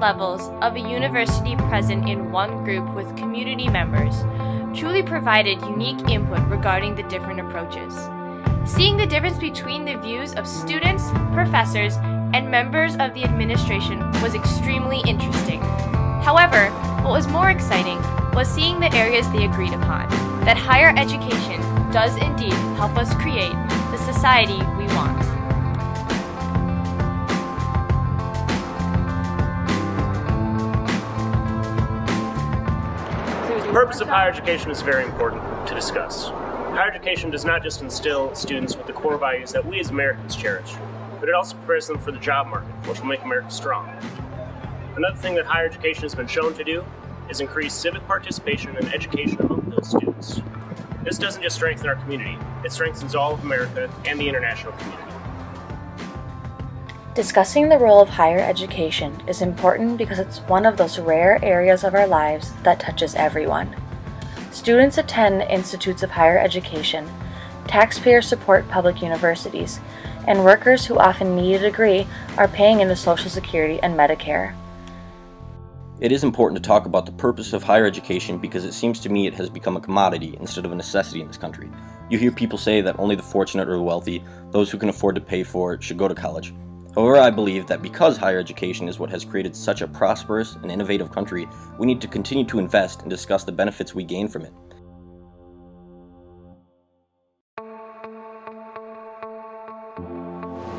different levels of a university present in one group with community members truly provided unique input regarding the different approaches. Seeing the difference between the views of students, professors, and members of the administration was extremely interesting. However, what was more exciting was seeing the areas they agreed upon, that higher education does indeed help us create the society we want. The purpose of higher education is very important to discuss. Higher education does not just instill students with the core values that we as Americans cherish, but it also prepares them for the job market, which will make America strong. Another thing that higher education has been shown to do is increase civic participation and education among those students. This doesn't just strengthen our community, it strengthens all of America and the international community. Discussing the role of higher education is important because it's one of those rare areas of our lives that touches everyone. Students attend institutes of higher education, taxpayers support public universities, and workers who often need a degree are paying into Social Security and Medicare. It is important to talk about the purpose of higher education because it seems to me it has become a commodity instead of a necessity in this country. You hear people say that only the fortunate or the wealthy, those who can afford to pay for it, should go to college. However, I believe that because higher education is what has created such a prosperous and innovative country, we need to continue to invest and discuss the benefits we gain from it.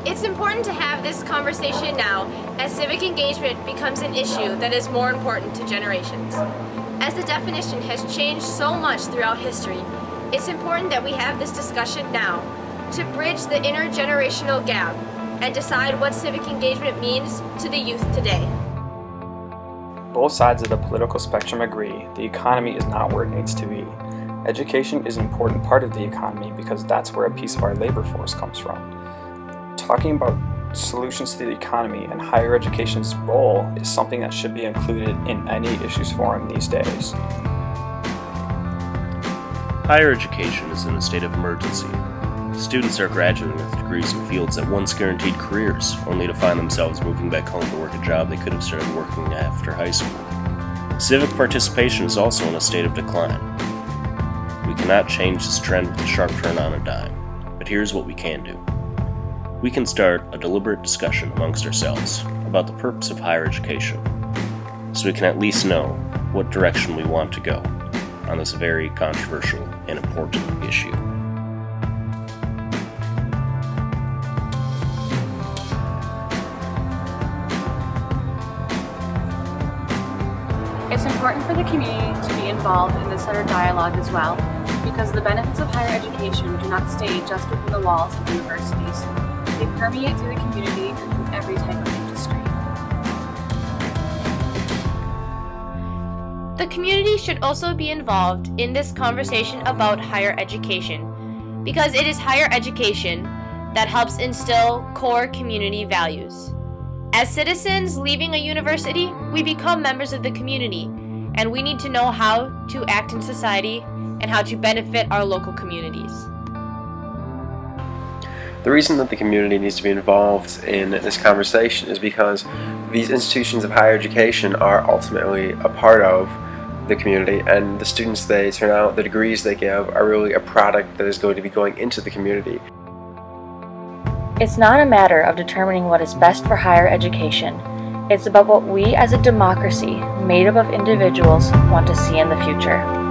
It's important to have this conversation now, as civic engagement becomes an issue that is more important to generations. As the definition has changed so much throughout history, it's important that we have this discussion now to bridge the intergenerational gap and decide what civic engagement means to the youth today. Both sides of the political spectrum agree the economy is not where it needs to be. Education is an important part of the economy because that's where a piece of our labor force comes from. Talking about solutions to the economy and higher education's role is something that should be included in any issues forum these days. Higher education is in a state of emergency. Students are graduating with degrees in fields that once guaranteed careers, only to find themselves moving back home to work a job they could have started working after high school. Civic participation is also in a state of decline. We cannot change this trend with a sharp turn on a dime, but here's what we can do. We can start a deliberate discussion amongst ourselves about the purpose of higher education, so we can at least know what direction we want to go on this very controversial and important issue. It's important for the community to be involved in this sort of dialogue as well, because the benefits of higher education do not stay just within the walls of universities. They permeate through the community and through every type of industry. The community should also be involved in this conversation about higher education, because it is higher education that helps instill core community values. As citizens leaving a university, we become members of the community, and we need to know how to act in society and how to benefit our local communities. The reason that the community needs to be involved in this conversation is because these institutions of higher education are ultimately a part of the community, and the students they turn out, the degrees they give, are really a product that is going to be going into the community. It's not a matter of determining what is best for higher education. It's about what we as a democracy, made up of individuals, want to see in the future.